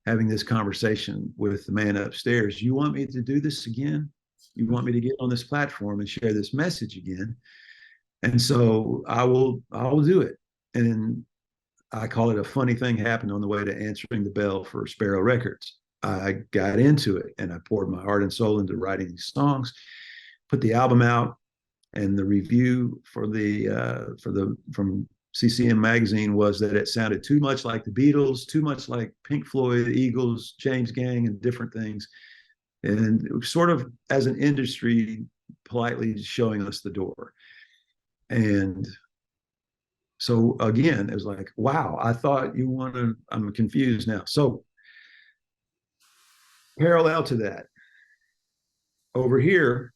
Speaker 2: having this conversation with the man upstairs. You want me to do this again? You want me to get on this platform and share this message again? And so I will do it. And I call it a funny thing happened on the way to answering the bell for Sparrow Records. I got into it and I poured my heart and soul into writing these songs, put the album out, and the review from CCM magazine was that it sounded too much like the Beatles, too much like Pink Floyd, Eagles, James Gang, and different things. And it was sort of as an industry politely showing us the door. And so again, it was like, wow, I thought I'm confused now. So parallel to that, over here,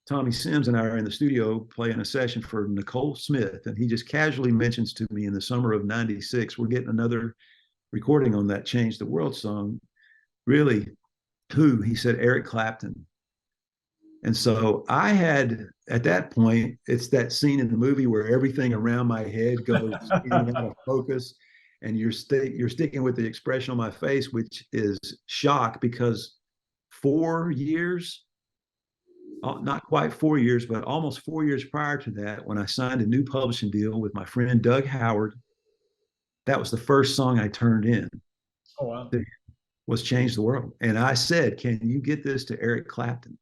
Speaker 2: Tommy Sims and I are in the studio playing a session for Nicole Smith, and he just casually mentions to me in the summer of '96, we're getting another recording on that Change the World song. Really, who? He said, Eric Clapton. And so I had, at that point, it's that scene in the movie where everything around my head goes out of focus, and you're sticking with the expression on my face, which is shock, because 4 years, not quite 4 years, but almost 4 years prior to that, when I signed a new publishing deal with my friend Doug Howard, that was the first song I turned in.
Speaker 1: Oh, wow.
Speaker 2: Was Change the World. And I said, can you get this to Eric Clapton?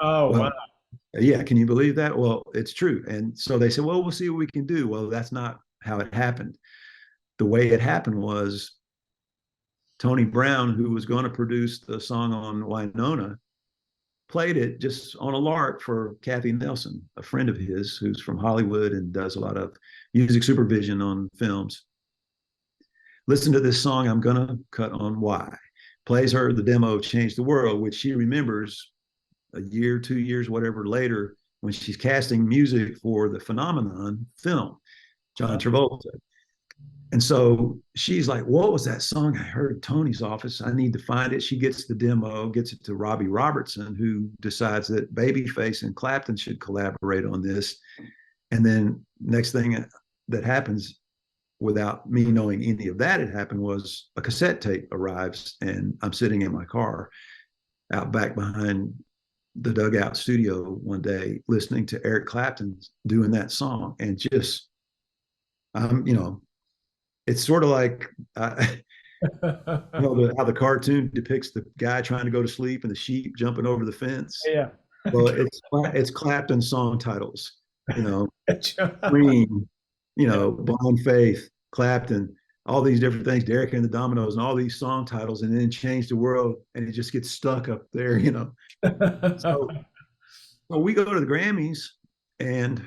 Speaker 1: Oh,
Speaker 2: well,
Speaker 1: wow.
Speaker 2: Yeah, can you believe that? Well, it's true. And so they said, well, we'll see what we can do. Well, that's not how it happened. The way it happened was Tony Brown, who was going to produce the song on Wynonna, played it just on a lark for Kathy Nelson, a friend of his who's from Hollywood and does a lot of music supervision on films. Listen to this song, I'm Gonna Cut on Why. Plays her the demo Change the World, which she remembers a year, 2 years, whatever later, when she's casting music for the Phenomenon film, John Travolta. And so she's like, what was that song I heard at Tony's office? I need to find it. She gets the demo, gets it to Robbie Robertson, who decides that Babyface and Clapton should collaborate on this. And then next thing that happens, without me knowing any of that had happened, was a cassette tape arrives, and I'm sitting in my car out back behind the Dugout studio one day listening to Eric Clapton doing that song. And just, it's sort of like, how the cartoon depicts the guy trying to go to sleep and the sheep jumping over the fence.
Speaker 1: Yeah.
Speaker 2: Well, it's Clapton song titles, Green, Blind Faith, Clapton, all these different things, Derek and the Dominoes, and all these song titles, and then Change the World, and it just gets stuck up there. So we go to the Grammys, and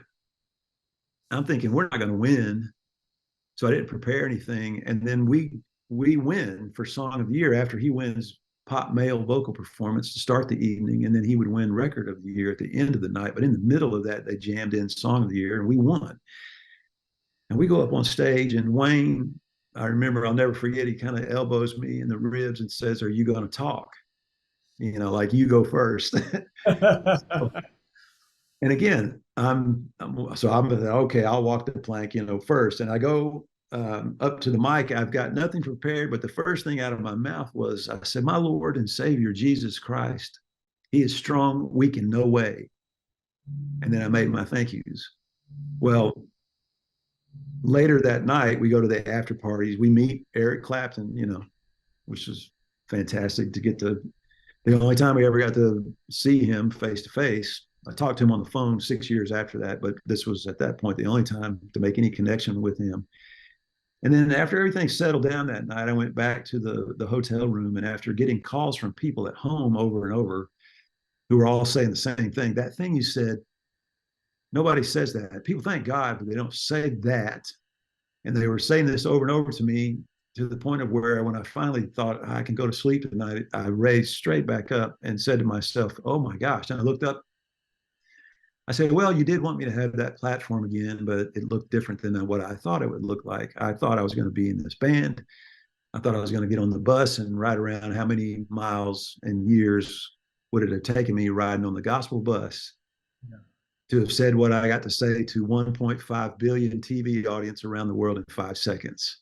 Speaker 2: I'm thinking we're not going to win, so I didn't prepare anything, and then we win for Song of the Year after he wins Pop Male Vocal Performance to start the evening, and then he would win Record of the Year at the end of the night. But in the middle of that, they jammed in Song of the Year, and we won. And we go up on stage, and Wayne, I remember, I'll never forget, he kind of elbows me in the ribs and says, "Are you going to talk? Like, you go first." So, and again, I'm okay, I'll walk the plank, first. And I go up to the mic. I've got nothing prepared, but the first thing out of my mouth was, I said, "My Lord and Savior, Jesus Christ, he is strong, weak in no way." And then I made my thank yous. Well, later that night, we go to the after parties. We meet Eric Clapton, which was fantastic to get the only time we ever got to see him face to face. I talked to him on the phone 6 years after that, but this was at that point the only time to make any connection with him. And then after everything settled down that night, I went back to the hotel room, and after getting calls from people at home over and over who were all saying the same thing, that thing you said, nobody says that. People thank God, but they don't say that. And they were saying this over and over to me, to the point of where, when I finally thought I can go to sleep at night, I raised straight back up and said to myself, "Oh my gosh." And I looked up. I said, "Well, you did want me to have that platform again, but it looked different than what I thought it would look like. I thought I was going to be in this band. I thought I was going to get on the bus and ride around. How many miles and years would it have taken me riding on the gospel bus to have said what I got to say to 1.5 billion TV audience around the world in 5 seconds?"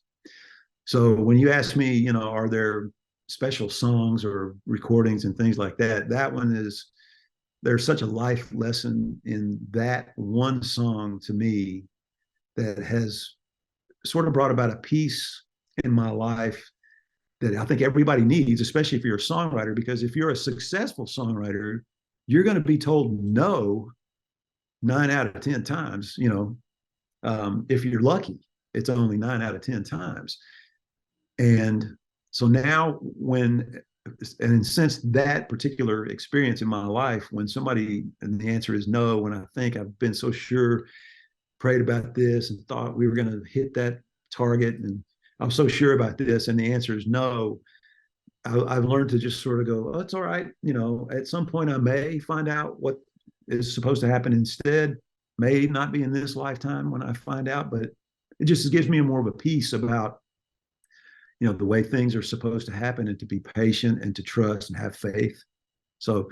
Speaker 2: So when you ask me, are there special songs or recordings and things like that, that one is, there's such a life lesson in that one song to me that has sort of brought about a peace in my life that I think everybody needs, especially if you're a songwriter, because if you're a successful songwriter, you're going to be told no 9 out of 10 times. If you're lucky, it's only 9 out of 10 times. And so now and since that particular experience in my life, when somebody, and the answer is no, when I think I've been so sure, prayed about this and thought we were going to hit that target, and I'm so sure about this, and the answer is no, I've learned to just sort of go, "Oh, it's all right." At some point I may find out what is supposed to happen instead, may not be in this lifetime when I find out, but it just gives me more of a peace about the way things are supposed to happen, and to be patient and to trust and have faith. So,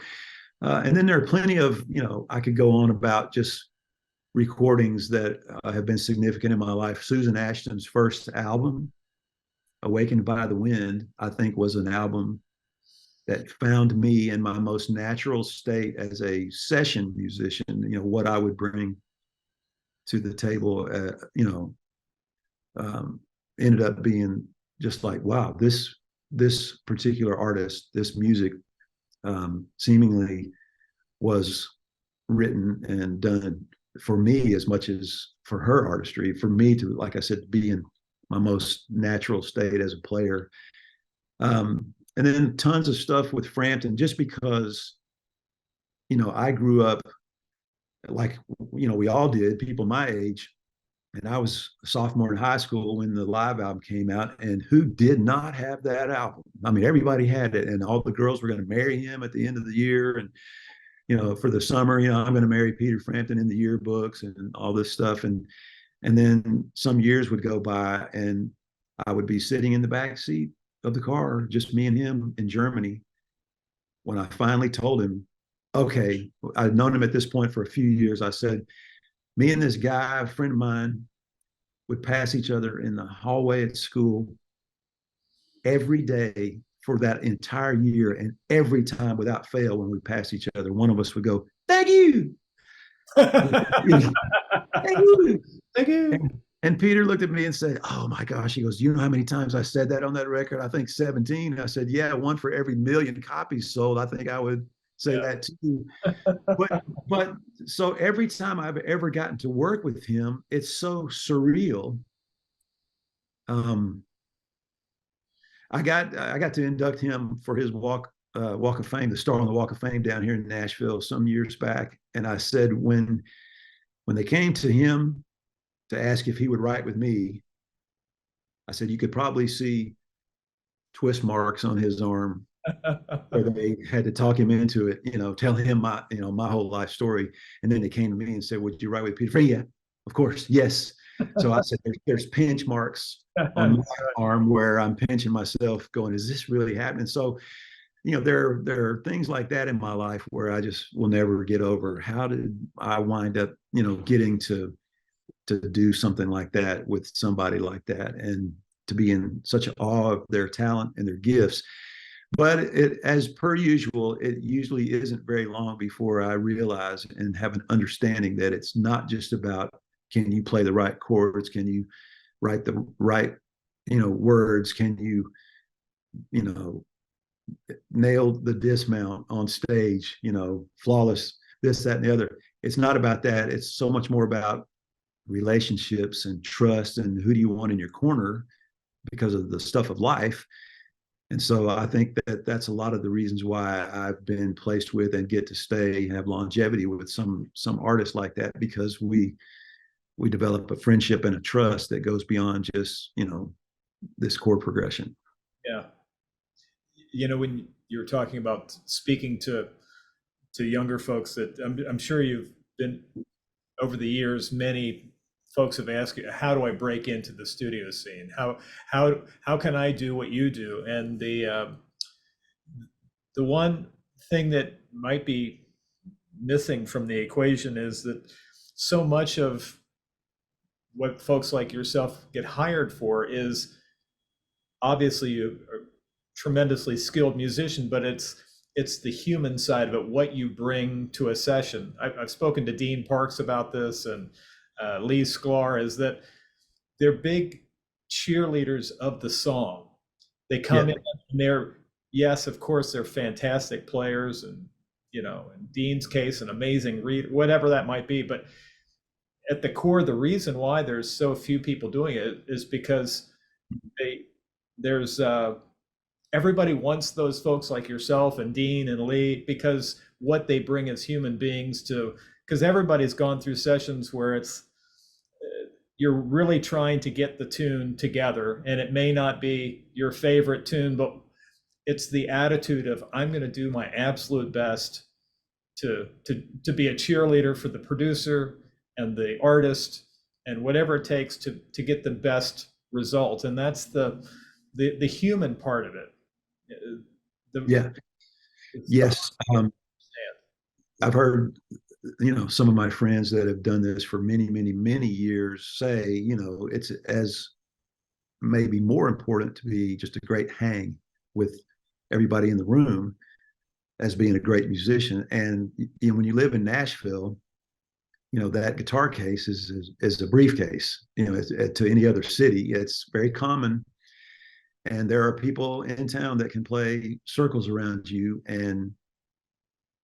Speaker 2: and then there are plenty of, I could go on about just recordings that have been significant in my life. Susan Ashton's first album, Awakened by the Wind, I think was an album that found me in my most natural state as a session musician, what I would bring to the table, ended up being just like, wow, this particular artist, this music seemingly was written and done for me as much as for her artistry, for me to, like I said, be in my most natural state as a player. And then tons of stuff with Frampton, just because I grew up like, we all did, people my age. And I was a sophomore in high school when the live album came out. And who did not have that album? I mean, everybody had it. And all the girls were going to marry him at the end of the year. And, for the summer, I'm going to marry Peter Frampton in the yearbooks and all this stuff. And then some years would go by and I would be sitting in the back seat of the car, just me and him in Germany, when I finally told him, okay, I'd known him at this point for a few years. I said, me and this guy, a friend of mine, would pass each other in the hallway at school every day for that entire year. And every time without fail, when we passed each other, one of us would go, thank you. Thank you.
Speaker 1: Thank you.
Speaker 2: And Peter looked at me and said, oh my gosh. He goes, you know how many times I said that on that record? I think 17. I said, yeah, one for every million copies sold. I think I would say that too. But so every time I've ever gotten to work with him, it's so surreal. I got to induct him for his Walk of Fame, the star on the Walk of Fame down here in Nashville some years back. And I said, when they came to him to ask if he would write with me, I said, you could probably see twist marks on his arm where they had to talk him into it, tell him my whole life story. And then they came to me and said, would you write with Peter? Yeah, of course. Yes. So I said, there's pinch marks on my arm where I'm pinching myself going, is this really happening? So, there are things like that in my life where I just will never get over. How did I wind up, getting to do something like that with somebody like that, and to be in such awe of their talent and their gifts. But as per usual, it usually isn't very long before I realize and have an understanding that it's not just about, can you play the right chords? Can you write the right, words? Can you, nail the dismount on stage, flawless, this, that, and the other. It's not about that. It's so much more about relationships and trust and who do you want in your corner because of the stuff of life. And so I think that that's a lot of the reasons why I've been placed with and get to stay and have longevity with some artists like that, because we develop a friendship and a trust that goes beyond just, this chord progression.
Speaker 1: Yeah. When you're talking about speaking to younger folks, that I'm sure you've been, over the years, many folks have asked you, how do I break into the studio scene? How can I do what you do? And the one thing that might be missing from the equation is that so much of what folks like yourself get hired for is obviously you are a tremendously skilled musician, but it's the human side of it, what you bring to a session. I've spoken to Dean Parks about this, and Lee Sklar, is that they're big cheerleaders of the song. They come in and they're, yes, of course, they're fantastic players, and in Dean's case, an amazing reader, whatever that might be. But at the core, the reason why there's so few people doing it is because there's everybody wants those folks like yourself and Dean and Lee, because what they bring as human beings because everybody's gone through sessions where it's you're really trying to get the tune together, and it may not be your favorite tune, but it's the attitude of, I'm going to do my absolute best to be a cheerleader for the producer and the artist, and whatever it takes to get the best result. And that's the human part of it.
Speaker 2: Yes. I've heard, some of my friends that have done this for many, many, many years say, it's as maybe more important to be just a great hang with everybody in the room as being a great musician. And when you live in Nashville, that guitar case is a briefcase. To any other city, it's very common. And there are people in town that can play circles around you. And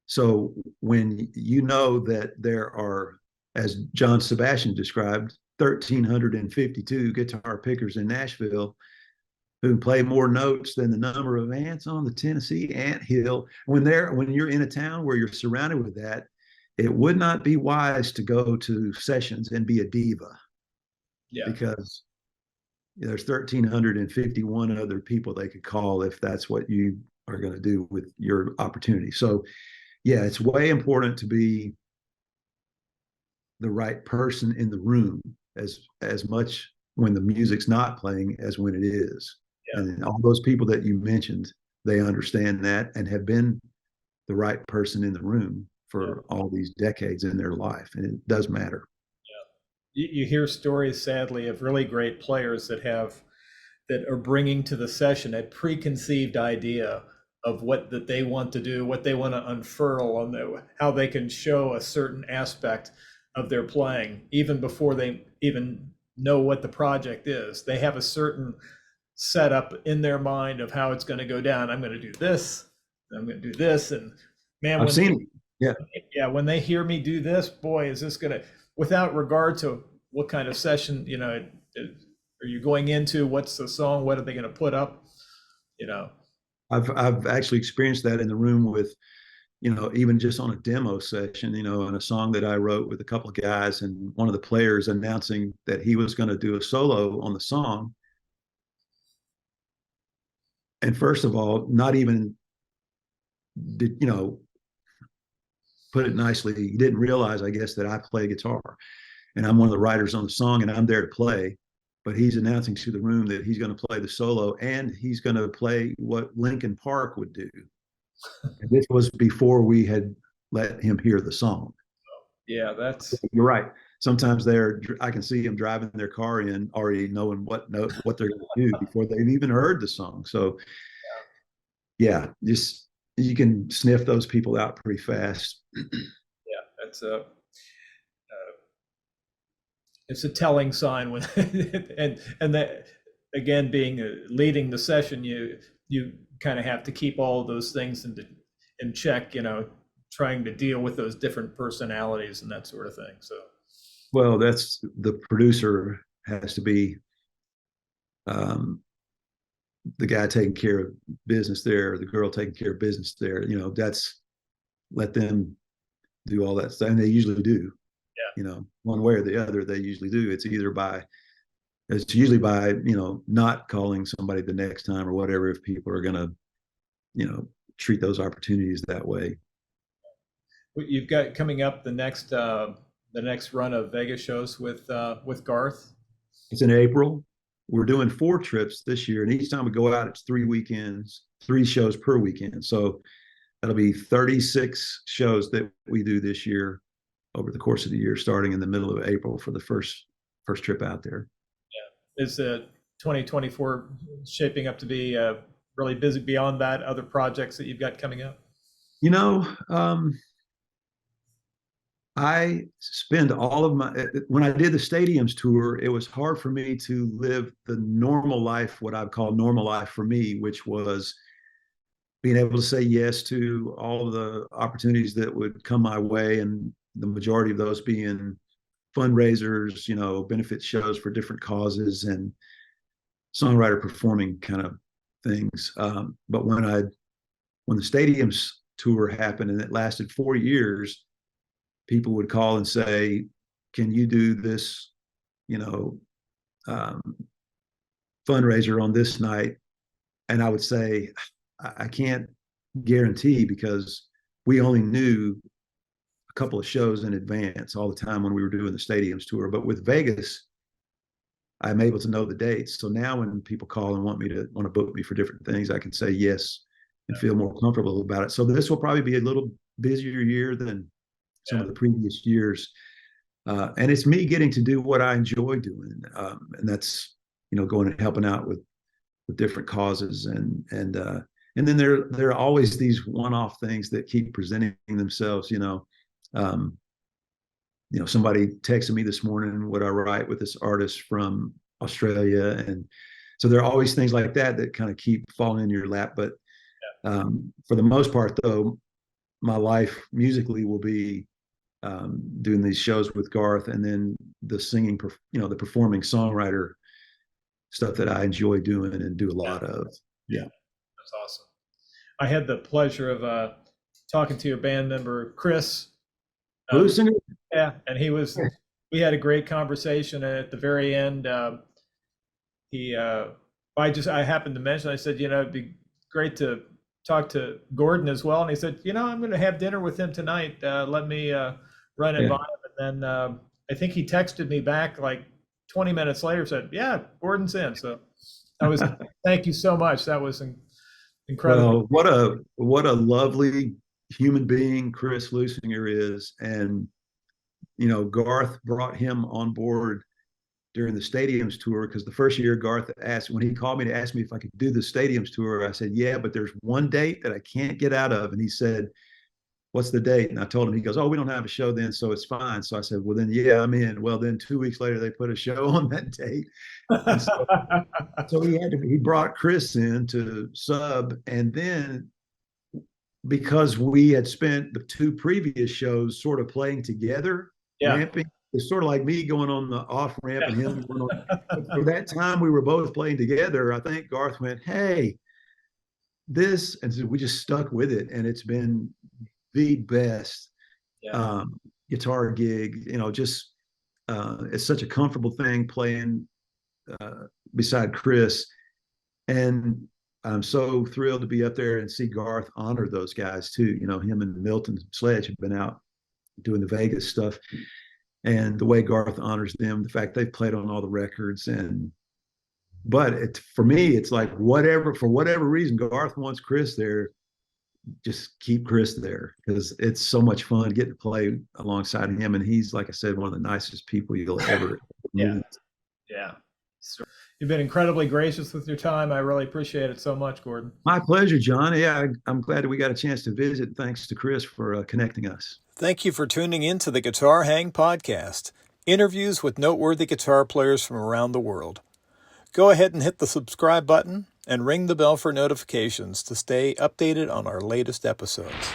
Speaker 2: so when that there are, as John Sebastian described, 1,352 guitar pickers in Nashville, who can play more notes than the number of ants on the Tennessee ant hill. When you're in a town where you're surrounded with that, it would not be wise to go to sessions and be a diva. Yeah. Because there's 1,351 other people they could call if that's what you are going to do with your opportunity. So yeah, it's way important to be the right person in the room as much when the music's not playing as when it is. Yeah. And all those people that you mentioned, they understand that and have been the right person in the room for all these decades in their life. And it does matter.
Speaker 1: Yeah. You hear stories, sadly, of really great players that are bringing to the session a preconceived idea of what that they want to do, what they want to unfurl, on how they can show a certain aspect of their playing, even before they even know what the project is. They have a certain setup in their mind of how it's going to go down. I'm going to do this, I'm going to do this, and man,
Speaker 2: I've seen it.
Speaker 1: Yeah, when they hear me do this, boy, is this going to, without regard to what kind of session, are you going into, what's the song, what are they going to put up,
Speaker 2: I've actually experienced that in the room with, even just on a demo session, and a song that I wrote with a couple of guys, and one of the players announcing that he was going to do a solo on the song. And first of all, not even did, put it nicely, he didn't realize, I guess, that I play guitar and I'm one of the writers on the song and I'm there to play. But he's announcing to the room that he's going to play the solo and he's going to play what Linkin Park would do. And this was before we had let him hear the song.
Speaker 1: Yeah,
Speaker 2: you're right. Sometimes I can see them driving their car in already knowing what they're going to do before they've even heard the song. So yeah, just you can sniff those people out pretty fast.
Speaker 1: Yeah, it's a telling sign when and that, again, leading the session, you kind of have to keep all of those things in check, trying to deal with those different personalities and that sort of thing. So
Speaker 2: well, that's the producer has to be the guy taking care of business there, the girl taking care of business there. That's, let them do all that stuff, and they usually do. Yeah. One way or the other, they usually do. It's usually by not calling somebody the next time or whatever, if people are going to treat those opportunities that way.
Speaker 1: You've got coming up the next run of Vegas shows with Garth.
Speaker 2: It's in April. We're doing 4 trips this year, and each time we go out, it's 3 weekends, 3 shows per weekend. So that'll be 36 shows that we do this year over the course of the year, starting in the middle of April for the first trip out there.
Speaker 1: Yeah. Is 2024 shaping up to be really busy beyond that? Other projects that you've got coming up?
Speaker 2: I spend all of when I did the stadiums tour, it was hard for me to live the normal life, what I'd call normal life for me, which was being able to say yes to all of the opportunities that would come my way. And the majority of those being fundraisers, benefit shows for different causes and songwriter performing kind of things. But when the stadiums tour happened and it lasted 4 years, people would call and say, can you do this, fundraiser on this night? And I would say, I can't guarantee, because we only knew a couple of shows in advance all the time when we were doing the stadiums tour. But with Vegas, I'm able to know the dates. So now when people call and want to book me for different things, I can say yes and feel more comfortable about it. So this will probably be a little busier year than some of the previous years. And it's me getting to do what I enjoy doing. And that's, going and helping out with different causes. And then there are always these one-off things that keep presenting themselves, somebody texted me this morning what I write with this artist from Australia. And so there are always things like that kind of keep falling in your lap. But for the most part, though, my life musically will be doing these shows with Garth, and then the singing, the performing songwriter stuff that I enjoy doing and do a lot of. Yeah.
Speaker 1: That's awesome. I had the pleasure of talking to your band member, Chris.
Speaker 2: Blues singer?
Speaker 1: Yeah, and we had a great conversation. And at the very end, I happened to mention, I said, it'd be great to talk to Gordon as well. And he said, I'm going to have dinner with him tonight. Let me run it by him. And then I think he texted me back like 20 minutes later, said, yeah, Gordon's in. So thank you so much. That was incredible.
Speaker 2: Well, what a lovely human being Chris Lusinger is. And, Garth brought him on board during the stadiums tour, because the first year Garth asked, when he called me to ask me if I could do the stadiums tour, I said, yeah, but there's one date that I can't get out of. And he said, what's the date? And I told him, he goes, oh, we don't have a show then, so it's fine. So I said, well, then, yeah, I'm in. Well, then 2 weeks later, they put a show on that date. And so he brought Chris in to sub. And then because we had spent the 2 previous shows sort of playing together, ramping, it's sort of like me going on the off ramp and him going on. For that time we were both playing together, I think Garth went, hey, this, and so we just stuck with it. And it's been the best guitar gig, just it's such a comfortable thing playing beside Chris. And I'm so thrilled to be up there and see Garth honor those guys too. Him and Milton Sledge have been out doing the Vegas stuff, and the way Garth honors them, the fact they've played on all the records. But for me, it's like for whatever reason, Garth wants Chris there, just keep Chris there, because it's so much fun getting to play alongside him. And he's, like I said, one of the nicest people you'll ever meet.
Speaker 1: Yeah. You've been incredibly gracious with your time. I really appreciate it so much, Gordon.
Speaker 2: My pleasure, John. Yeah, I'm glad that we got a chance to visit. Thanks to Chris for connecting us.
Speaker 1: Thank you for tuning in to the Guitar Hang Podcast, interviews with noteworthy guitar players from around the world. Go ahead and hit the subscribe button and ring the bell for notifications to stay updated on our latest episodes.